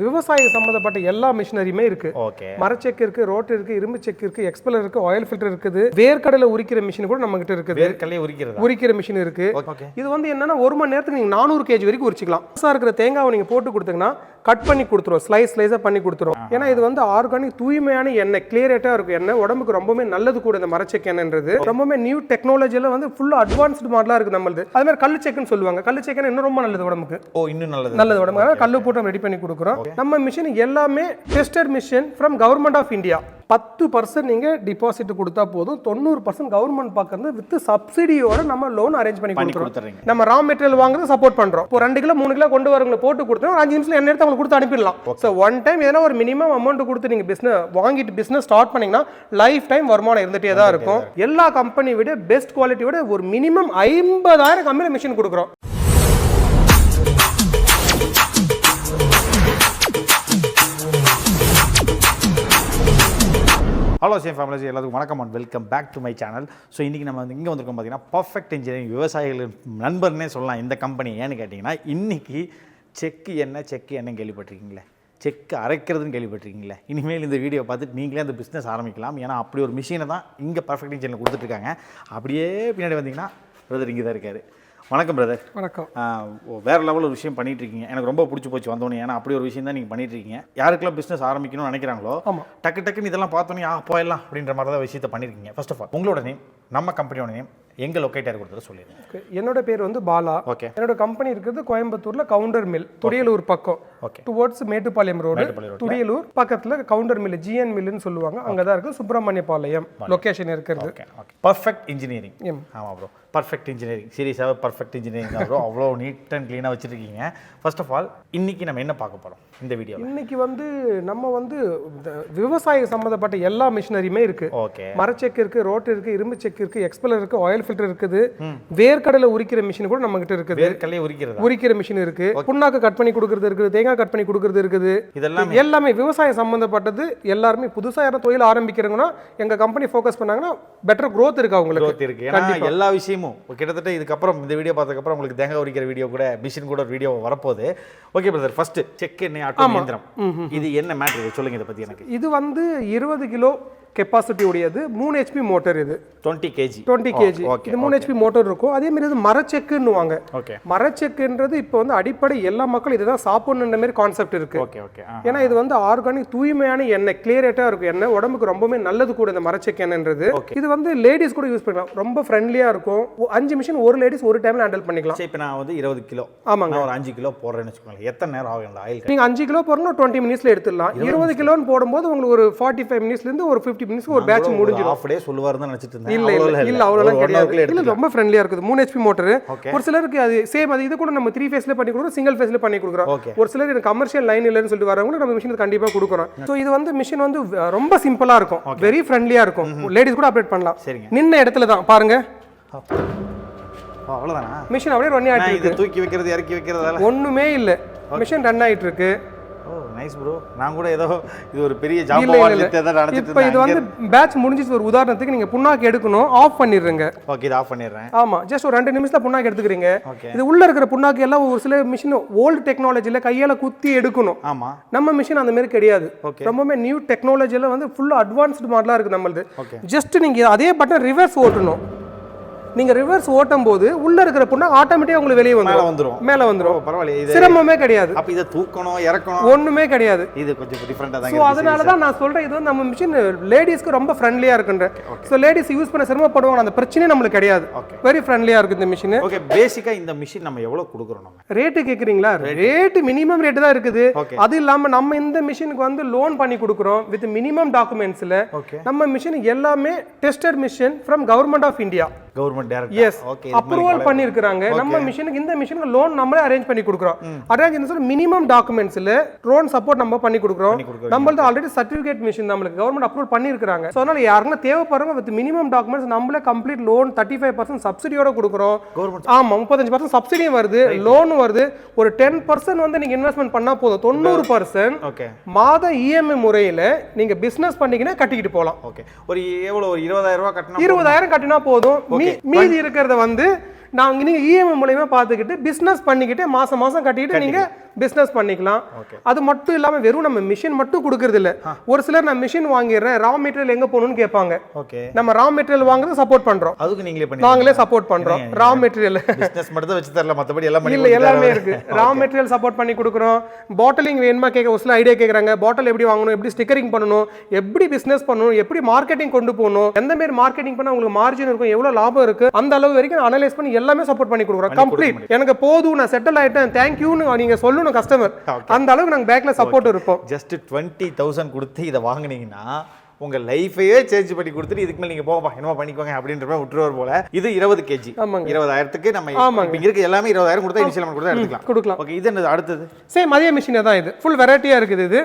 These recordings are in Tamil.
விவசாய சம்பந்தப்பட்ட எல்லா மிஷினரியுமே இருக்கு. மரச்செக்கு இருக்கு, ரோட் இருக்கு, இரும்பு செக் இருக்கு, எக்ஸ்பெல்லர் இருக்கு, ஆயில் ஃபில்டர் இருக்குது, வேர்க்கடலை உரிக்கிற மிஷின் கூட நம்ம கிட்ட இருக்குது. வேர்க்கடலை உரிக்கிற மிஷின் இருக்கு. இது வந்து என்னன்னா 1 மணி நேரத்துக்கு நீங்க 400 kg வரைக்கும் உரிச்சிக்கலாம். புதுசா இருக்கிற தேங்காவை நீங்க போட்டு கொடுத்தீங்கன்னா கட் பண்ணி கொடுத்துரும், ஸ்லைஸா பண்ணி கொடுத்துரும். ஏன்னா இது வந்து ஆர்கானிக் தூய்மையான எண்ணெய், கிளியரேட்டா இருக்கும் எண்ணெய், உடம்புக்கு ரொம்பவே நல்லது கூட. இந்த மரச்செக்கு எண்ணெய்ன்றது ரொம்பவே நியூ டெக்னாலஜில வந்து ஃபுல் அட்வான்ஸ்டு மாடலா இருக்கு நம்மளுது. அதே மாதிரி கல்லு செக்குன்னு சொல்லுவாங்க. கல்லு செக்கு இன்னும் ரொம்ப நல்லது உடம்புக்கு. இன்னும் நல்லது உடம்புக்கு. கல்லு போட்டு ரெடி பண்ணி கொடுக்குறோம். நம்ம மிஷின் எல்லாமே tested machine from government of India. 10% நீங்க டிபாசிட் கொடுத்தா போதும், 90% கவர்மெண்ட் பக்கம் வித் சப்சிடியோட நம்ம லோன் அரேஞ்ச் பண்ணி கொடுக்குறோம். நம்ம ரா மெட்டீரியல் வாங்குறது சப்போர்ட் பண்றோம். இப்போ 2 கிலோ 3 கிலோ கொண்டு வரவங்களை போட்டு கொடுத்தோம், 5 நிமிஷம் என்ன எடுத்து அவங்களுக்கு கொடுத்து அனுப்பிடலாம். ஸோ ஒன் டைம் ஏன்னா ஒரு மினிமம் அமௌண்ட் கொடுத்து நீங்க பிசினஸ் வாங்கிட்டு பிசினஸ் ஸ்டார்ட் பண்ணீங்கன்னா லைஃப் டைம் வருமானம் இருந்துட்டே தான் இருக்கும். எல்லா கம்பெனி விட பெஸ்ட் குவாலிட்டியோட ஒரு மினிமம் 50,000 கம்மியில மிஷின் கொடுக்குறோம். ஹலோ சேம் ஃபேமிலிஸ், எல்லாத்துக்கும் வணக்கம் and welcome back to my channel. So இன்றைக்கி நம்ம இங்கே வந்திருக்கோம் பார்த்தீங்கன்னா பர்ஃபெக்ட் இன்ஜினியரிங் விவசாயிகளின் நண்பர்னே சொல்லலாம் இந்த கம்பெனி. ஏன்னு கேட்டிங்கன்னா இன்றைக்கி செக்கு எண்ணெய் கேள்விப்பட்டிருக்கீங்களே, செக்கு அரைக்கிறதுன்னு கேள்விப்பட்டிருக்கீங்களே. இனிமேல் இந்த வீடியோ பார்த்துட்டு நீங்களே அந்த பிஸ்னஸ் ஆரம்பிக்கலாம். ஏன்னா அப்படி ஒரு மிஷினை தான் இங்கே பர்ஃபெக்ட் இன்ஜினியரில் கொடுத்துட்ருக்காங்க. அப்படியே பின்னாடி வந்தீங்கன்னா பிரதர் இங்கே தான் இருக்கார். வணக்கம் பிரதர். வணக்கம். வேறு லெவலில் ஒரு விஷயம் பண்ணிட்டு இருக்கீங்க. எனக்கு ரொம்ப பிடிச்சி போச்சு வந்தோன்னே. ஏன்னா அப்படி ஒரு விஷயம் தான் நீங்கள் பண்ணிட்டு இருக்கீங்க. யாருக்கெல்லாம் பிஸ்னஸ் ஆரம்பிக்கணும்னு நினைக்கிறாங்களோ டக்குன்னு இதெல்லாம் பார்த்தோன்னே போயிடலாம் அப்படின்ற மாதிரி தான் விஷயத்தை பண்ணியிருக்கீங்க. ஃபர்ஸ்ட் ஆஃப் ஆல் உங்களோட நேம், நம்ம கம்பெனியோட நேம், எங்க லொக்கேட்டர் கொடுத்தது சொல்லிடுங்க. என்னோட பேர் வந்து பாலா. ஓகே. என்னோட கம்பெனி இருக்குது கோயம்புத்தூர்ல கவுண்டர் மில், துடியலூர் பக்கம். Okay. Towards Mettupalayam road, Thudiyalur பக்கத்துல கவுண்டர் மில், ஜிஎன் மில்னு சொல்லுவாங்க, அங்கதான் இருக்கு. சுப்பிரமணியபாளையம் லொகேஷன் இருக்கிறது. Perfect engineering. ஆமா ப்ரோ, பர்ஃபெக்ட் இன்ஜினியரிங் சீரியஸாக பர்ஃபெக்ட் இன்ஜினியரிங் தான் ப்ரோ. அவ்வளோ நீட் அண்ட் க்ளீனாக வச்சுருக்கீங்க. ஃபர்ஸ்ட் ஆஃப் ஆல் இன்னைக்கு நம்ம என்ன பார்க்க போகிறோம் இந்த வீடியோ? இன்னைக்கு வந்து நம்ம வந்து விவசாய சம்மந்தப்பட்ட எல்லா மிஷினரியுமே இருக்கு. ஓகே. மரச்செக்கு இருக்கு, ரோட் இருக்கு, இரும்பு செக் இருக்கு, எக்ஸ்பெல்லர் இருக்கு, ஆயில் ஃபில்டர் இருக்குது, வேர்க்கடலை உரிக்கிற மிஷின் கூட நம்ம கிட்ட இருக்குது. வேர்க்கடலை உரிக்கிற மிஷின் இருக்கு, புண்ணாக்கு கட் பண்ணி கொடுக்கறது இருக்குது, தேங்காய் கட் பண்ணி கொடுக்கறது இருக்குது. இதெல்லாம் எல்லாமே விவசாய சம்பந்தப்பட்டது. எல்லாருமே புதுசா யாரும் தொழில் ஆரம்பிக்கிறவங்கன்னா எங்க கம்பெனி ஃபோக்கஸ் பண்ணாங்கன்னா பெட்டர் growth இருக்கு அவங்களுக்கு. இருக்கு எல்லா விஷயமும். கிட்டத்தட்ட இதுக்கப்புறம் இந்த வீடியோ பார்த்ததுக்கப்புறம் உங்களுக்கு தேங்காய் உரிக்கிற வீடியோ கூட, மிஷின் கூட ஒரு வீடியோ வரப்போகுது. ஓகே பிரதர், ஃபர்ஸ்ட் செக் எண்ணெய் ஆட்டோ இயந்திரம், இது என்ன மேட்டர் சொல்லுங்க இதை பத்தி எனக்கு. இது வந்து 20 கிலோ கெப்பாசிட்டி உடையது, 3 HP மோட்டார். இது 20 kg. இது 3 HP மோட்டார் இருக்கும். அதே மாதிரி இது மரச்செக்குன்னுவாங்க. ஓகே. மரச்செக்குன்றது இப்போ வந்து அடிப்படை எல்லா மக்களும் இதுதான் சாப்பிடணுன்ற மாதிரி கான்செப்ட் இருக்கு. Okay okay. ஏன்னா இது வந்து ஆர்கானிக் தூய்மையான எண்ணெய், கிளியரேட்டா இருக்கும் எண்ணெய், உடம்புக்கு ரொம்பவே நல்லது கூட இந்த மரச்செக்கு எண்ணெய்ன்றது. இது வந்து லேடிஸ் கூட யூஸ் பண்ணலாம், ரொம்ப ஃப்ரெண்ட்லியா இருக்கும். 5 மிஷின் ஒரு லேடிஸ் ஒரு டைம்ல ஹேண்டில் பண்ணிக்கலாம். இப்போ நான் வந்து 20 கிலோ, ஆமாங்க, ஒரு 5 கிலோ போடுறேன்னு வச்சுக்கோங்க, எத்தனை நேரம் ஆகும் இந்த ஆயில்? நீங்க 5 கிலோ போறீங்கன்னா 20 மினிட்ஸ்ல எடுத்துடலாம். 20 கிலோன்னு போடும்போது உங்களுக்கு ஒரு 45 மினிட்ஸ்ல இருந்து ஒரு 50 மினிட்ஸ்க்கு ஒரு பேட்ச் முடிஞ்சிடும். ஹாஃப் டே சொல்லுவாருன்னு நினைச்சிட்டு இருந்தேன். இல்ல அவ்வளவுலாம் கிடையாது. இல்ல ரொம்ப ஃப்ரெண்ட்லியா இருக்குது. 3 HP மோட்டார். ஒரு சிலருக்கு அது சேம், அது இது கூட நம்ம 3 ஃபேஸ்ல பண்ணி கொடுக்குறோம், சிங்கிள் ஃபேஸ்ல பண்ணி கொடுக்குறோம். ஒரு சிலர் எனக்கு கமர்ஷியல் லைன் இல்லைன்னு சொல்லிட்டு வரவங்க நம்ம மிஷின் கண்டிப்பா கொடுக்குறோம். ஸோ இது வந்து மிஷின் வந்து ரொம்ப சிம்பிளா இருக்கும், வெரி ஃப்ரெண்ட்லியா இருக்கும். லேடிஸ் கூட ஆப்ரேட் பண்ணலாம். நின்ன இடத்துல தான் பாருங்க, அவ்வளவுதானா? மிஷின் அப்படியே ரன் ஆயிட்டு இருக்கு. தூக்கி வைக்கிறது இறக்கி வைக்கிறதால ஒண்ணுமே இல்ல, மிஷின் ரன் ஆயிட்டு இருக்கு. Nice bro. நான் கூட ஏதோ இது ஒரு பெரிய ஜாப் வாங்கிட்டு தான் நடந்துட்டு இருக்கேன். இப்போ இது வந்து பேட்ச் முடிஞ்சிச்சு. ஒரு உதாரணத்துக்கு நீங்க புண்ணாக்கு எடுக்கணும், ஆஃப் பண்ணிடுறீங்க. ஓகே, இது ஆஃப் பண்ணிடுறேன். ஆமா, ஜஸ்ட் ஒரு 2 நிமிஷத்துல புண்ணாக்கு எடுத்துக்கிறீங்க. இது உள்ள இருக்கிற புண்ணாக்கு எல்லாம் ஒரு சில மிஷின் ஓல்டு டெக்னாலஜில கையால குத்தி எடுக்கணும். ஆமா, நம்ம மிஷின் அந்த மாதிரி கிடையாது. ரொம்பவே நியூ டெக்னாலஜில வந்து ஃபுல் அட்வான்ஸ்டு மாடலா இருக்கு நம்மளுது. ஜஸ்ட் நீங்க அதே பட்டன் ரிவர்ஸ் ஓட்டணும். நீங்க ரிவர்ஸ் ஓட்டும் போது உள்ள இருக்கிற புண்ணா ஆட்டோமேட்டிக்கா உங்களுக்கு வெளியே வந்துரும், மேல வந்துரும். பரவாயில்லை, இது சிரமமே கிடையாது. அப்ப இத தூக்கணும் இறக்கணும் ஒண்ணுமே கிடையாது. இது கொஞ்சம் டிஃபரண்டா தான். சோ அதனால தான் நான் சொல்றேன், இது வந்து நம்ம மிஷின் லேடிஸ்க்கு ரொம்ப ஃப்ரெண்ட்லியா இருக்குன்ற. சோ லேடிஸ் யூஸ் பண்ண சிரமப்படுவாங்க, அந்த பிரச்சனை நமக்கு கிடையாது. வெரி ஃப்ரெண்ட்லியா இருக்கு இந்த மிஷின். ஓகே. பேசிக்கா இந்த மிஷின் நம்ம எவ்வளவு கொடுக்குறோம்? நம்ம ரேட் கேக்குறீங்களா? ரேட் மினிமம் ரேட் தான் இருக்குது. அது இல்லாம நம்ம இந்த மிஷினுக்கு வந்து லோன் பண்ணி கொடுக்குறோம் வித் மினிமம் டாக்குமெண்ட்ஸ்ல. நம்ம மிஷின் எல்லாமே tested machine from government of India. Government direct. Yes, approval பண்ணிருக்காங்க. நம்ம மிஷினுக்கு இந்த மிஷினுக்கு லோன் நம்மளே அரேஞ்ச் பண்ணி கொடுக்குறோம். அரேஞ்ச் இந்த மினிமம் டாக்குமெண்ட்ஸ்ல ட்ரோன் சப்போர்ட் நம்ம பண்ணி கொடுக்குறோம். நம்மளது ஆல்ரெடி சர்டிபிகேட் மிஷின் நம்மளுக்கு கவர்மெண்ட் அப்ரூவல் பண்ணிருக்காங்க. சோ அதனால யாருன்னா தேவைப்படுறவங்க வித் மினிமம் டாக்குமெண்ட்ஸ் நம்மளே கம்ப்ளீட் லோன் 35% சப்சிடியோட கொடுக்குறோம். ஆமா, 35% சப்சிடியும் வருது, லோன் வருது. ஒரு 10% வந்து நீங்க இன்வெஸ்ட்மெண்ட் பண்ணா போதும், 90% மாத இஎம்ஐ முறையில நீங்க பிசினஸ் பண்ணீங்கன்னா கட்டிக்கிட்டு போலாம். ஓகே. ஒரு எவ்வளவு, ஒரு 20,000 ரூபாய் கட்டினா 20,000 கட்டினா போதும். மீதி இருக்கிறத வந்து நாங்க நீங்க இஎம்ஐ மூலமா பார்த்துக்கிட்டு பிசினஸ் பண்ணிக்கிட்டு மாசம் மாசம் கட்டிக்கிட்டு நீங்க பிசினஸ் பண்ணிக்கலாம். அது மட்டும் இல்லாம வெறும் நம்ம மிஷின் மட்டும் கொடுக்கறது இல்ல. ஒரு சிலர் நான் மிஷின் வாங்கிடுறேன், ரா மெட்டீரியல் எங்க போகணும்னு கேட்பாங்க. நம்ம ரா மெட்டீரியல் வாங்குறது சப்போர்ட் பண்றோம், அதுக்கு நீங்களே பண்ணி நாங்களே சப்போர்ட் பண்றோம். ரா மெட்டீரியல் பிசினஸ் மட்டும் தான் வச்சு தரல, மத்தபடி எல்லாம் பண்ணி இல்ல எல்லாமே இருக்கு. ரா மெட்டீரியல் சப்போர்ட் பண்ணி கொடுக்குறோம். பாட்டிலிங் வேணுமா கேட்க ஒரு சில ஐடியா கேட்கறாங்க. பாட்டில் எப்படி வாங்கணும், எப்படி ஸ்டிக்கரிங் பண்ணணும், எப்படி பிசினஸ் பண்ணணும், எப்படி மார்க்கெட்டிங் கொண்டு போகணும், எந்த மாதிரி மார்க்கெட்டிங் பண்ணா உங்களுக்கு மார்ஜின் இருக்கும், எவ்வளவு லாபம் இருக்கு, அந்த அளவு வரைக்கும் அனலைஸ் பண்ணி எல்லாமே சப்போர்ட் பண்ணி கொடுக்குறோம். கம்ப்ளீட் எனக்கு போதும், நான் செட்டில் ஆயிட்டேன், தேங்க்யூன்னு நீங்க சொல்லணும் கஸ்டமர். அந்த அளவுக்கு நாங்க பேக்ல சப்போர்ட் இருப்போம். ஜஸ்ட் 20,000 கொடுத்து இதை வாங்குனீங்கன்னா உங்க லைஃபையே சேஞ்ச் பண்ணி கொடுத்துட்டு இதுக்கு மேல நீங்க போகப்பா என்னமா பண்ணிக்கோங்க அப்படின்ற மாதிரி விட்டுருவார் போல. இது 20 kg 20,000க்கு நம்ம இப்ப இங்க இருக்க எல்லாமே 20,000 கொடுத்தா இனிஷியல் அமௌண்ட் கொடுத்தா எடுத்துக்கலாம். ஓகே, இது என்னது அடுத்தது? சேம் அதே மிஷினே தான் இது. ஃபுல் வெரைட்டியா இருக்குது, இது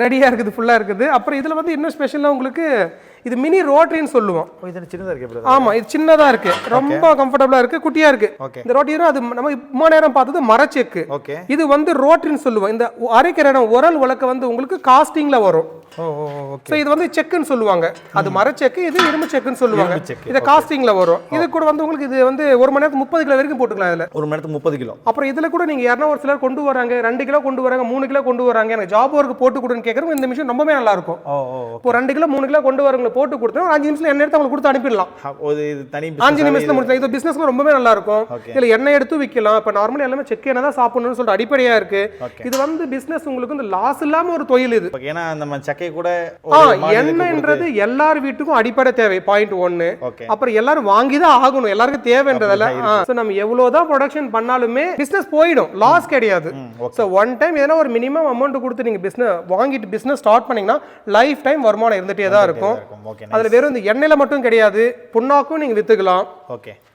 ரெடியா இருக்குது, ஃபுல்லா இருக்குது. அப்புறம் இதுல வந்து இன்னும் ஸ்பெஷலா உங்களுக்கு இது மினி ரோட்டரின்னு சொல்லுவோம். இது சின்னதா இருக்கு. ஆமா, இது சின்னதா இருக்கு, ரொம்ப கம்ஃபர்ட்டபிளா இருக்கு, குட்டியா இருக்கு. இந்த ரோட்டரி அது நம்ம இம்மா நேரம் பார்த்தது மரச்செக்கு. இது வந்து ரோட்டரின்னு சொல்லுவோம். இந்த அரைக்கிற இடம் உரல் உலக்க வந்து உங்களுக்கு காஸ்டிங்ல வரும். இது வந்து செக்குன்னு சொல்லுவாங்க. அது மரச்செக்கு, இது இரும்பு செக்குன்னு சொல்லுவாங்க. இது காஸ்டிங்ல வரும். இது கூட வந்து உங்களுக்கு இது வந்து 1 மணி நேரத்துக்கு 30 கிலோ வரைக்கும் போட்டுக்கலாம். இதுல 1 மணி நேரத்துக்கு 30 கிலோ. அப்புறம் இதுல கூட நீங்க யாரா ஒரு சிலர் கொண்டு வராங்க, 2 கிலோ கொண்டு வராங்க, 3 கிலோ கொண்டு வராங்க, எனக்கு ஜாப் ஒர்க் போட்டு கொடுன்னு கேட்கறவங்க இந்த மிஷின் ரொம்பவே நல்லா இருக்கும். இப்போ 2 கிலோ 3 கிலோ கொண்டு வரவங்க போட்டு கொடுத்தா 5 நிமிஷத்துல எண்ணெய் எடுத்து அவங்களுக்கு கொடுத்து அனுப்பிடலாம். 5 நிமிஷத்துல முடிச்சு. இது பிசினஸ்க்கு ரொம்பவே நல்லா இருக்கும். இதுல எண்ணெய் எடுத்து விற்கலாம். இப்ப நார்மலா எல்லாமே செக் எண்ணெய் தான் சாப்பிடணும்னு சொல்லிட்டு அடிப்படையா இருக்கு. இது வந்து பிசினஸ் உங்களுக்கு வந்து லாஸ் இல்லாம ஒரு தொழில் இது. ஏன்னா நம்ம சக்கை கூட எண்ணெய்ன்றது எல்லார் வீட்டுக்கும் அடிப்படை தேவை. பாயிண்ட் 1. அப்புறம் எல்லாரும் வாங்கிதான் ஆகணும், எல்லாருக்கும் தேவைன்றதால நம்ம எவ்வளவுதான் ப்ரொடக்ஷன் பண்ணாலுமே பிசினஸ் போயிடும், லாஸ் கிடையாது. சோ ஒன் டைம் ஏன்னா ஒரு மினிமம் அமௌண்ட் கொடுத்து நீங்க பிசினஸ் வாங்கிட்டு பிசினஸ் ஸ்டார்ட் பண்ணீங்கன்னா லைஃப் டைம் வருமானம் இருந்துட்டே தான் இருக்கும். அதுல வெறும் இந்த எண்ணெயில மட்டும் கிடையாது, புண்ணாக்கும் நீங்க வித்துக்கலாம்.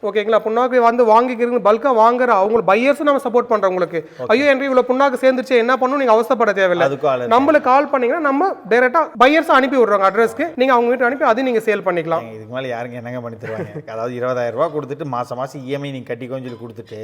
ஓகேங்களா? புண்ணாக்கு வந்து வாங்கிக்கிறீங்க, பல்கா வாங்குற அவங்க பையர்ஸும் நம்ம சப்போர்ட் பண்றோம். உங்களுக்கு ஐயோ என்று இவ்வளவு புண்ணாக்கு சேர்ந்துருச்சு என்ன பண்ணணும் நீங்க அவசரப்பட தேவையில்லை. நம்மளுக்கு கால் பண்ணீங்கன்னா நம்ம டைரக்டா பையர்ஸ் அனுப்பி விடுறாங்க அட்ரஸ்க்கு, நீங்க அவங்க வீட்டு அனுப்பி அது நீங்க சேல் பண்ணிக்கலாம். இதுக்கு மேல யாருங்க என்னங்க பண்ணி தருவாங்க? அதாவது 20,000 ரூபாய் கொடுத்துட்டு மாசம் மாசம் இஎம்ஐ நீங்க கட்டிக்கோன்னு சொல்லி கொடுத்துட்டு,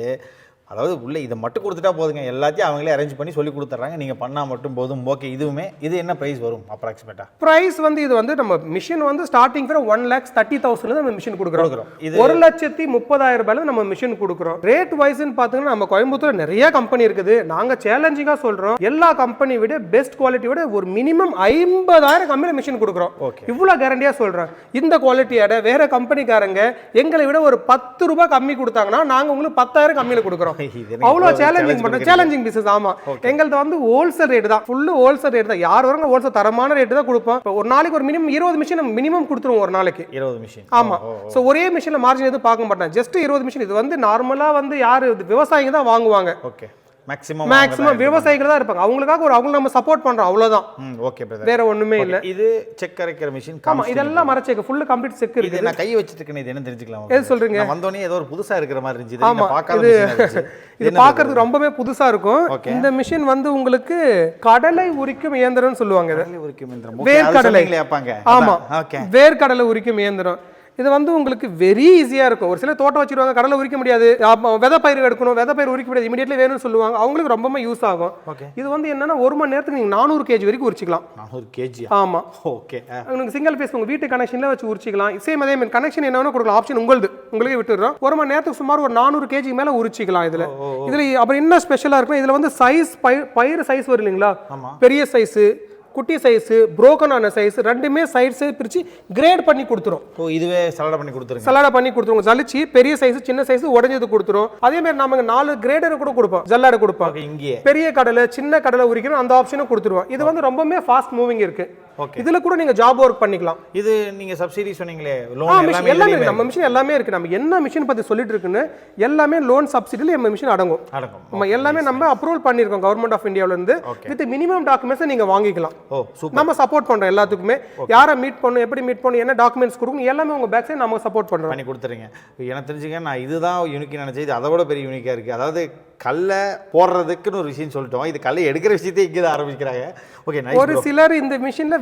அதாவது உள்ள இதை மட்டும் கொடுத்துட்டா போதுங்க, எல்லாத்தையும் அவங்களே அரேஞ்ச் பண்ணி சொல்லி கொடுத்துட்றாங்க, நீங்க பண்ணா மட்டும் போதும். ஓகே, இதுவுமே இது என்ன பிரைஸ் வரும் அப்ராக்சிமேட்டா? பிரைஸ் வந்து இது வந்து நம்ம மிஷின் வந்து ஸ்டார்டிங் ஃப்ரம் 1,30,000 நம்ம மிஷின் கொடுக்குறோம். 1,30,000 நம்ம மிஷின் கொடுக்குறோம். ரேட் வைஸ்ன்னு பாத்தீங்கன்னா நம்ம கோயம்புத்தூர் நிறைய கம்பெனி இருக்குது. நாங்க சேலஞ்சிங்கா சொல்றோம், எல்லா கம்பெனி விட பெஸ்ட் குவாலிட்டி விட ஒரு மினிமம் 50,000 கம்மியில மிஷின் கொடுக்குறோம். இவ்வளவு கேரண்டியா சொல்றேன். இந்த குவாலிட்டியோட வேற கம்பெனிக்காரங்க எங்களை விட ஒரு 10 ரூபாய் கம்மி கொடுத்தாங்கன்னா நாங்க உங்களுக்கு 10,000 கம்மியில கொடுக்குறோம். அவ்வளவு சேலஞ்சிங் பண்றோம். Challenging business. ஆமா, எங்கள்ட்ட வந்து ஹோல்சேல் ரேட் தான், ஃபுல் ஹோல்சேல் ரேட் தான். யார் வராங்க ஹோல்சேல் தரமான ரேட் தான் கொடுப்போம். ஒரு நாளைக்கு ஒரு மினிமம் 20 மிஷின் மினிமம் கொடுத்துருவோம். ஒரு நாளைக்கு 20 மிஷின். ஆமா. சோ ஒரே மிஷின்ல மார்ஜின் எதுவும் பார்க்க மாட்டாங்க, ஜஸ்ட் 20 மிஷின். இது வந்து நார்மலா வந்து யாரு விவசாயிங்க தான் வாங்குவாங்க. ஓகே, மேக்ஸிமம் விவசாயிகள் தான் இருப்பாங்க. அவங்களுக்காக ஒரு அவங்க நம்ம சப்போர்ட் பண்றோம், அவ்வளவுதான். ஓகே பிரதர், வேற ஒண்ணுமே இல்ல. இது செக் அரைக்கிற மிஷின். ஆமா, இதெல்லாம் மரச்செக் ஃபுல் கம்ப்ளீட் செக் இருக்கு. இது நான் கை வச்சிட்டு இருக்கேன், இது என்ன தெரிஞ்சுக்கலாம்? எது சொல்றீங்க? நான் வந்தோனே ஏதோ ஒரு புதுசா இருக்கிற மாதிரி இருந்துச்சு. ஆமா, இது பார்க்கிறதுக்கு ரொம்பவே புதுசா இருக்கும். இந்த மிஷின் வந்து உங்களுக்கு கடலை உரிக்கும் இயந்திரம்னு சொல்லுவாங்க. வேர்க்கடலை. ஆமா, வேர்க்கடலை உரிக்கும் இயந்திரம். இது வந்து உங்களுக்கு வெரி ஈஸியா இருக்கும். ஒரு சில தோட்டம் வச்சிருவாங்க, கடலை உரிக்க முடியாது, விதை பயிர் எடுக்கணும், விதை பயிர் உரிக்க முடியாது, இமிடியேட்லி வேணும்னு சொல்லுவாங்க. அவங்களுக்கு ரொம்ப யூஸ் ஆகும். இது வந்து என்னன்னா 1 மணி நேரத்துக்கு நீங்க 400 kg வரைக்கும் உரிச்சிக்கலாம். 400 kg? ஆமா. ஓகே, உங்களுக்கு சிங்கிள் பேஸ் உங்க வீட்டு கனெக்ஷன்ல வச்சு உரிச்சிக்கலாம். சேம் அதே மாதிரி கனெக்ஷன் என்னன்னு கொடுக்கலாம், ஆப்ஷன் உங்களுக்கே விட்டுறோம். 1 மணி நேரத்துக்கு சுமார் ஒரு 400 kg மேல உரிச்சிக்கலாம். இதுல அப்புறம் என்ன ஸ்பெஷலா இருக்கும், இதுல வந்து சைஸ் பயிர் சைஸ் வரும் இல்லைங்களா, பெரிய சைஸ், குட்டி சைஸ், புரோக்கன் ஆன சைஸ், ரெண்டுமே சைடு சைஸ் பிரிச்சு கிரேட் பண்ணி கொடுத்துரும். இதுவே சலாடா பண்ணி கொடுத்துருங்க. சலாடா பண்ணி கொடுத்துருவோம். ஜலிச்சு பெரிய சைஸ், சின்ன சைஸ், உடைஞ்சது கொடுத்துரும். அதே மாதிரி நாம 4 கிரேடர் கூட கொடுப்போம், ஜல்லாட கொடுப்போம். இங்கே பெரிய கடலை சின்ன கடலை உரிக்கணும், அந்த ஆப்ஷனும் கொடுத்துருவோம். இது வந்து ரொம்பவே ஃபாஸ்ட் மூவிங் இருக்கு. இதுல கூட நீங்க ஜாப் ஒர்க் பண்ணிக்கலாம். இது நீங்க சப்சிடி சொன்னீங்களே, லோன் எல்லாமே நம்ம மிஷின் எல்லாமே இருக்கு. நம்ம என்ன மிஷின் பத்தி சொல்லிட்டு இருக்குன்னு எல்லாமே லோன் சப்சிடில நம்ம மிஷின் அடங்கும். நம்ம எல்லாமே நம்ம அப்ரூவல் பண்ணிருக்கோம் கவர்மெண்ட் ஆஃப் இந்தியால இருந்து. வித் மினிமம் டாக்குமெண்ட்ஸ் நீங்க வாங்கிக்கலாம். நம்ம சப்போர்ட் பண்றோம் எல்லாத்துக்குமே. யாரை மீட் பண்ணணும், எப்படி மீட் பண்ணணும், என்ன டாக்குமெண்ட்ஸ் கொடுக்கணும், எல்லாமே உங்க பேக் சைடு நம்ம சப்போர்ட் பண்றோம். பண்ணி கொடுத்துறீங்க. எனக்கு தெரிஞ்சுங்க, நான் இதுதான் யூனிக் நினைச்சது, அதை விட பெரிய யூனிக்கா இருக்கு. அதாவது கல்லை போடுறதுக்குன்னு ஒரு விஷயம் சொல்லிட்டோம், இது கல்லை எடுக்கிற விஷயத்தை இங்கே தான் ஆரம்பிக்கிறாங்க. ஓகே, ஒரு சிலர் இந்த மிஷின்ல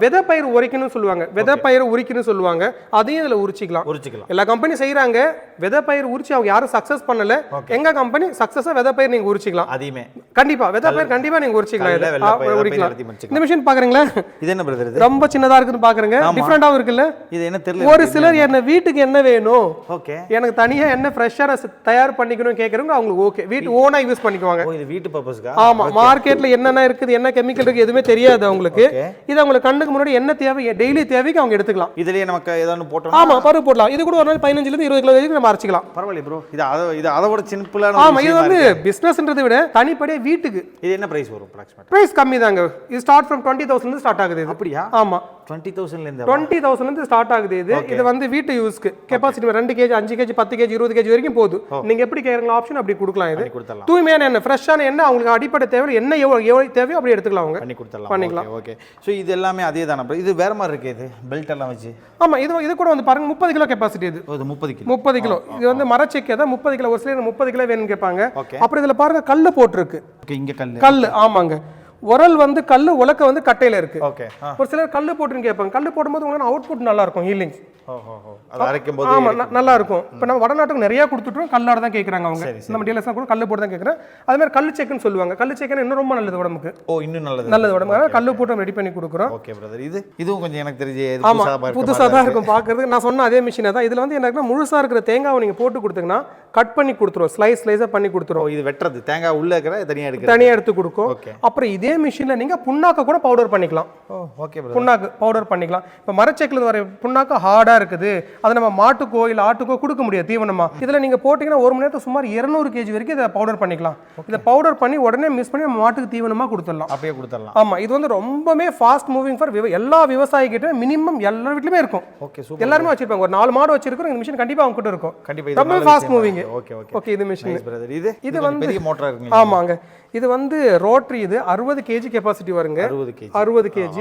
விதை பயிர் உரிக்கணும்னு சொல்லுவாங்க, விதை பயிர் உரிக்கணும்னு சொல்லுவாங்க, அதையும் இதுல உரிச்சிக்கலாம். எல்லா கம்பெனி செய்யறாங்க, விதை பயிர் உரிச்சு அவங்க யாரும் சக்சஸ் பண்ணல. எங்க கம்பெனி சக்சஸா விதை பயிர் நீங்க உரிச்சிக்கலாம். அதையுமே கண்டிப்பா விதை பயிர் கண்டிப்பா நீங்க உரிச்சிக்கலாம். இந்த மிஷின் பாக்குறீங்களா? இது என்ன பிரதர்? இது ரொம்ப சின்னதா இருக்குன்னு பாக்குறீங்க, டிஃபரெண்டாவும் இருக்குல்ல. இது என்ன தெரியல. ஒரு சிலர் என்ன வீட்டுக்கு என்ன வேணும், எனக்கு தனியா என்ன ஃப்ரெஷ்ஷா தயார் பண்ணிக்கணும் கேக்குறவங்க அவங்களுக்கு ஓகே, வீட்டு ஓனா யூஸ் பண்ணிக்குவாங்க. இது வீட்டு பர்பஸ்க்கா? ஆமா, மார்க்கெட்ல என்னென்ன இருக்குது, என்ன கெமிக்கல் இருக்கு எதுவுமே தெரியாது அவங்களுக்கு. இது அவங்களுக்கு கண்ணுக்கு முன்னாடி என்ன தேவை, டெய்லி தேவைக்கு அவங்க எடுத்துக்கலாம். இதுலயே நமக்கு ஏதாவது போட்டோம். ஆமா, பருப்பு போடலாம். இது கூட ஒரு நாள் 15 ல இருந்து 20 கிலோ வரைக்கும் நம்ம அரைச்சிக்கலாம். பரவாயில்லை ப்ரோ. இது அதோட சிம்பிளான. ஆமா, இது வந்து பிசினஸ்ன்றதை விட தனிப்படையா வீட்டுக்கு. இது என்ன பிரைஸ் வரும்? பிரைஸ் கம்மி தாங்க. இது ஸ்டார்ட் ஃப்ரம் 20,000 இருந்து ஸ்டார்ட் ஆகுது. அப்படியா? ஆமா, 20,000 ல இருந்து ஸ்டார்ட் ஆகுது. இது வந்து வீட்டு யூஸ்க்கு capacity 2 kg 5 kg 10 kg 20 kg வரைக்கும் போகுது. நீங்க எப்படி கேக்குறீங்களோ ஆப்ஷன் அப்படி கொடுக்கலாம். இது தூய்மையான எண்ணெய், ஃப்ரெஷ்ஷான எண்ணெய், அவங்களுக்கு அடிப்படை தேவை என்ன எவ்வளவு தேவையோ அப்படி எடுத்துக்கலாம், அவங்க பண்ணிக்கலாம். ஓகே, சோ இது எல்லாமே அதே தான. இது வேற மாதிரி இருக்கு. இது பெல்ட் எல்லாம் வச்சு. ஆமா, இது கூட வந்து பாருங்க 30 கிலோ கெபாசிட்டி. இது 30 கிலோ. இது வந்து மரச்செக்கு தான் 30 கிலோ. ஒரு சிலர் 30 கிலோ வேணும்னு கேட்பாங்க. அப்புறம் இதுல பாருங்க கல்லு போட்டுருக்கு. இங்க கல்லு. ஆமாங்க, உரல் வந்து கல்லு, உலக்க வந்து கட்டையில இருக்கு. ஒரு சிலர் கல்லு போட்டுன்னு கேட்பாங்க. கல்லு போடும்போது உங்களுக்கு அவுட்புட் நல்லா இருக்கும், ஹீலிங். அது அரைக்கும் போது ஆமா நல்லா இருக்கும். இப்போ நம்ம வடநாட்டுக்கு நிறைய கொடுத்துட்டோம், கல்லாட தான் கேட்குறாங்க அவங்க. நம்ம டீலர்ஸ் கூட கல்லு போட்டு தான் கேட்குறேன். அது மாதிரி கல்லு செக்குன்னு சொல்லுவாங்க. கல்லு செக்குன்னு இன்னும் ரொம்ப நல்லது உடம்புக்கு. இன்னும் நல்லது உடம்புக்கு. கல்லு போட்டு ரெடி பண்ணி கொடுக்குறோம். Okay brother. இதுவும் கொஞ்சம் எனக்கு தெரிஞ்சு புதுசாக தான் இருக்கும் பார்க்கறதுக்கு. நான் சொன்ன அதே மிஷினை தான். இதில் வந்து எனக்கு முழுசாக இருக்கிற தேங்காவை நீங்கள் போட்டு கொடுத்தீங்கன்னா கட் பண்ணி கொடுத்துரும், ஸ்லைஸாக பண்ணி கொடுத்துரும். இது வெட்டுறது தேங்காய் உள்ள இருக்கிற தனியாக எடுத்து கொடுக்கும். அப்புறம் இதே மிஷினில் நீங்கள் புண்ணாக்க கூட பவுடர் பண்ணிக்கலாம். ஓகே, புண்ணாக்கு பவுடர் பண்ணிக்கலாம். இப்போ மரச்செக்கில் வர புண்ணாக்கு ஹார்டாக இருக்குது, அதை நம்ம மாட்டுக்கோ இல்லை ஆட்டுக்கோ கொடுக்க முடியாது தீவனமா. இதில் நீங்கள் போட்டிங்கன்னா 1 மணி நேரத்துக்கு சுமார் 200 kg வரைக்கும் இதை பவுடர் பண்ணிக்கலாம். இதை பவுடர் பண்ணி உடனே மிக்ஸ் பண்ணி நம்ம மாட்டுக்கு தீவனமாக கொடுத்துடலாம். அப்படியே கொடுத்துடலாம். ஆமாம், இது வந்து ரொம்பவே ஃபாஸ்ட் மூவிங் ஃபார் எல்லா விவசாயிகிட்ட மினிமம் எல்லா வீட்லையுமே இருக்கும். ஓகே, எல்லாருமே வச்சிருப்பாங்க. ஒரு 4 மாடு வச்சிருக்கோம், இந்த மிஷின் கண்டிப்பாக அவங்க கிட்ட இருக்கும். கண்டிப்பாக ரொம்ப ஃபாஸ்ட் மூவிங். ஓகே, இது மிஷின். இது வந்து பெரிய மோட்டார் இருக்குங்க. ஆமாங்க, இது வந்து ரோட்டரி. இது 60 kg கெபாசிட்டி வருங்க. 60 kg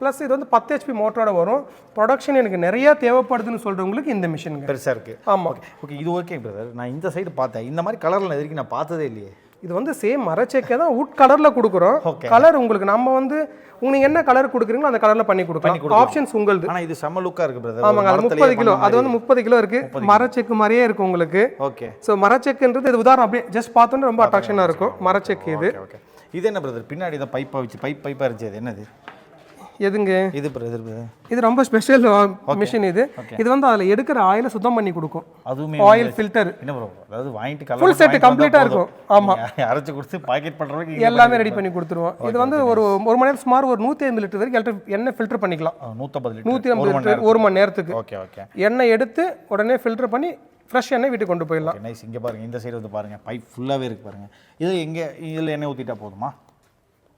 ப்ளஸ் இது வந்து 10 HP மோட்டரோட வரும். ப்ரொடக்ஷன் எனக்கு நிறைய தேவைப்படுதுன்னு சொல்றவங்களுக்கு இந்த மிஷின் பெருசா இருக்கு. ஆமா, ஓகே, இது ஓகே பிரதர். நான் இந்த சைடு பார்த்தேன், இந்த மாதிரி கலர்ல எதுக்கு நான் பார்த்ததே இல்லையே. இது வந்து சேம் மரச்செக்கை தான், உட் கலர்ல கொடுக்குறோம். கலர் உங்களுக்கு நம்ம வந்து உங்களுக்கு என்ன கலர் கொடுக்குறீங்களோ அந்த கலர்ல பண்ணி கொடுக்கலாம். ஆப்ஷன்ஸ் உங்களுக்கு. ஆனா இது செம லுக்கா இருக்கு பிரதர். ஆமாங்க, அது 30 கிலோ. அது வந்து 30 கிலோ இருக்கு. மரச்செக்கு மாதிரியே இருக்கு உங்களுக்கு. ஓகே, சோ மரச்செக்குன்றது இது உதாரணம் அப்படியே ஜஸ்ட் பார்த்தோன்னே ரொம்ப அட்ராக்ஷனா இருக்கும் மரச்செக்கு. இது இது என்ன பிரதர்? பின்னாடி இத பைப்பா வச்சு பைப்பா இருந்துச்சு, என்னது? எதுங்க இது பிரதர்? இது ரொம்ப ஸ்பெஷல் மிஷின். இது வந்து அதுல எடுக்கிற ஆயிலை சுத்தம் பண்ணி கொடுக்கும். அதுவுமே ஆயில் ஃபில்டர். என்ன ப்ரோ, அதாவது வாங்கிட்டு கலர் ஃபுல் செட் கம்ப்ளீட்டா இருக்கும். ஆமா, அரைச்சு கொடுத்து பாக்கெட் பண்றதுக்கு எல்லாமே ரெடி பண்ணி கொடுத்துருவோம். இது வந்து ஒரு மணி நேரம் சுமார் ஒரு 150 லிட்டர் வரைக்கும் எண்ணெய் ஃபில்டர் பண்ணிக்கலாம். 150 லிட்டர் 1 மணி நேரத்துக்கு. ஓகே ஓகே, எண்ணெய் எடுத்து உடனே ஃபில்டர் பண்ணி ஃப்ரெஷ் எண்ணெய் வீட்டுக்கு கொண்டு போயிடலாம். நைஸ். இங்க பாருங்க, இந்த சைடு வந்து பாருங்க, பைப் ஃபுல்லாவே இருக்கு பாருங்க. இது எங்க இதுல எண்ணெய் ஊத்திட்டா போதுமா?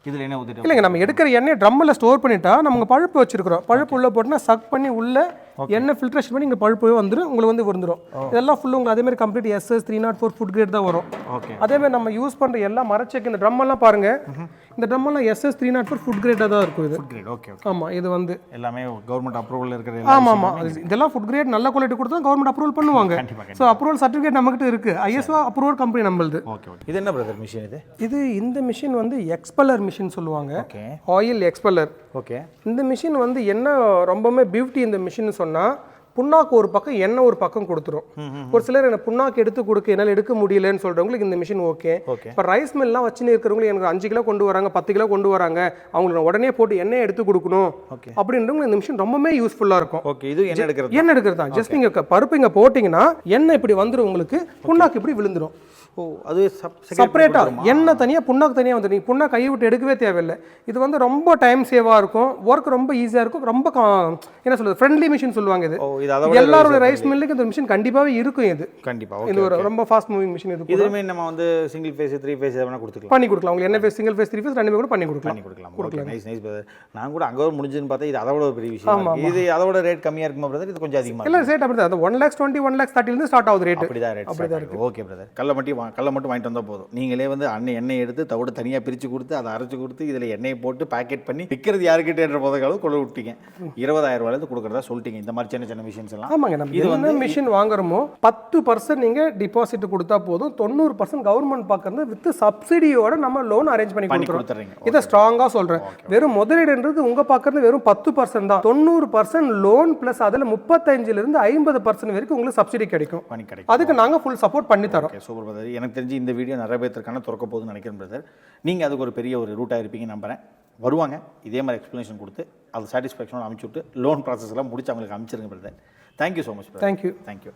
இதில் என்ன ஊற்றிட்டு இல்லைங்க, நம்ம எடுக்கிற எண்ணெய் ட்ரம்மில் ஸ்டோர் பண்ணிட்டா நமக்கு பழுப்பு வச்சிருக்கிறோம். பழுப்பு உள்ள போட்டுனா சக் பண்ணி உள்ள எண்ணெய் ஃபில்ட்ரேஷன் பண்ணி இங்கே பழுப்பு வந்துடும், உங்களுக்கு வந்து வந்துடும். இதெல்லாம் ஃபுல்லு உங்களுக்கு அதேமாதிரி கம்ப்ளீட் SS 304 ஃபுட் கிரேட் தான் வரும். ஓகே, அதேமாதிரி நம்ம யூஸ் பண்ணுற எல்லா மரச்செக்கு இந்த ட்ரம்மெல்லாம் பாருங்க, இந்த ட்ரம்மெல்லாம் SS 304 ஃபுட் கிரேட்டாக தான் இருக்கும். இது ஃபுட் கிரேட். ஓகே, ஆமாம், இது வந்து எல்லாமே கவர்மெண்ட் அப்ரூவல் இருக்கிறது. ஆமாம், இதெல்லாம் ஃபுட் கிரேட் நல்ல குவாலிட்டி கொடுத்தா கவர்மெண்ட் அப்ரூவல் பண்ணுவாங்க. ஸோ அப்ரூவல் சர்டிஃபிகேட் நம்மகிட்ட இருக்கு, ISO அப்ரூவல் கம்பெனி நம்மளுது. Okay okay. இது என்ன பிரதர் மிஷின்? இது இந்த மிஷின் வந்து எக்ஸ்பெல்லர் மிஷின் சொல்லுவாங்க. Okay, oil expeller. ஓகே, இந்த மிஷின் வந்து என்ன ரொம்பவே பியூட்டி இந்த மிஷின் சொன்னா, புண்ணாக்கு ஒரு பக்கம் எண்ணெய் ஒரு பக்கம் கொடுத்துரும். ஒரு சிலர் என்ன புண்ணாக்கு எடுத்து கொடுக்க என்னால் எடுக்க முடியலன்னு சொல்றவங்களுக்கு இந்த மிஷின் ஓகே. இப்போ ரைஸ் மில்லாம் வச்சுன்னு இருக்கிறவங்களுக்கு எனக்கு 5 கிலோ கொண்டு வராங்க, 10 கிலோ கொண்டு வராங்க, அவங்களுக்கு உடனே போட்டு எண்ணெய் எடுத்து கொடுக்கணும் அப்படின்றவங்க இந்த மிஷின் ரொம்பவே யூஸ்ஃபுல்லாக இருக்கும். ஓகே, இது எண்ணெய் எடுக்கிறது தான். ஜஸ்ட் நீங்க பருப்பு இங்கே போட்டிங்கன்னா எண்ணெய் இப்படி வந்துடும், உங்களுக்கு புண்ணாக்கு இப்படி விழுந்துடும். ஓ, அது செப்பரேட்டா எண்ணெய் தனியாக புண்ணாக்கு தனியாக வந்து நீங்கள் புண்ணாக்கு கையை விட்டு எடுக்கவே தேவையில்லை. இது வந்து ரொம்ப டைம் சேவாக இருக்கும், ஒர்க் ரொம்ப ஈஸியாக இருக்கும், ரொம்ப என்ன சொல்றது ஃப்ரெண்ட்லி மிஷின் சொல்லுவாங்க. இது எல்லாரோட ரைஸ் மில்லுக்கு இந்த மிஷின் கண்டிப்பாகவே இருக்கும். இது கண்டிப்பாக இது ஒரு ரொம்ப ஃபாஸ்ட் மூவிங் மிஷின். இது இதுமே நம்ம வந்து சிங்கிள் ஃபேஸ் 3 ஃபேஸ் எதனா கொடுத்துக்கலாம், பண்ணி கொடுக்கலாம். உங்களுக்கு என்ன ஃபேஸ் சிங்கிள் ஃபேஸ் 3 ஃபேஸ் ரெண்டுமே கூட பண்ணி கொடுக்கலாம். Nice nice brother. நான் கூட அங்கே முடிஞ்சுன்னு பார்த்தா இது அதோட ஒரு பெரிய விஷயம். இது அதோட ரேட் கம்மியாக இருக்குமா பிரதர்? இது கொஞ்சம் அதிகமாக இல்லை, ரேட் அப்படி தான் 1,20,000 1,30,000 இருந்து ஸ்டார்ட் ஆகுது ரேட். அப்படி தான் இருக்கு. ஓகே பிரதர், கல்ல மட்டி கல்லை மட்டும் வாங்கிட்டு வந்தால் போதும். நீங்களே வந்து எண்ணெய் எடுத்து தவிடு தனியாக பிரித்து கொடுத்து அதை அரைச்சி கொடுத்து இதில் எண்ணெயை போட்டு பேக்கெட் பண்ணி விற்கிறது யாருக்கிட்டேன்ற போதளவு கொண்டு விட்டீங்க. 20,000 ரூபாயிலேருந்து கொடுக்குறதா சொல்லிட்டீங்க. இந்த மாதிரி சின்ன சின்ன மிஷின்ஸ் எல்லாம் ஆமாங்க. நம்ம இது வந்து மிஷின் வாங்குறோமோ 10% நீங்கள் டிபாசிட் கொடுத்தா போதும், 90% கவர்மெண்ட் பார்க்கறது வித் சப்சிடியோட நம்ம லோன் அரேஞ்ச் பண்ணி கொடுத்துறோம். இதை ஸ்ட்ராங்காக சொல்கிறேன். வெறும் முதலீடுன்றது உங்கள் பார்க்கறது வெறும் 10% தான். 90% லோன் ப்ளஸ் அதில் 35% 50% வரைக்கும் உங்களுக்கு சப்சிடி கிடைக்கும். அதுக்கு நாங்கள் ஃபுல் சப்போர்ட் பண்ணி தரோம். Super brother. எனக்கு தெரிஞ்சு இந்த வீடியோ நிறைய பேருக்கான திறக்க போகுதுன்னு நினைக்கிறேன் பிரதர். நீங்கள் அதுக்கு ஒரு பெரிய ஒரு ரூட்டாக இருப்பீங்க நம்புறேன். வருவாங்க இதே மாதிரி எக்ஸ்ப்ளனேஷன் கொடுத்து அது சாட்டிஸ்ஃபேக்ஷனோட அனுப்பிச்சு விட்டு லோன் ப்ராசஸ் எல்லாம் முடிச்சு அவங்களுக்கு அனுப்பிச்சிருங்க brother. Thank you so much. Thank you. Thank you.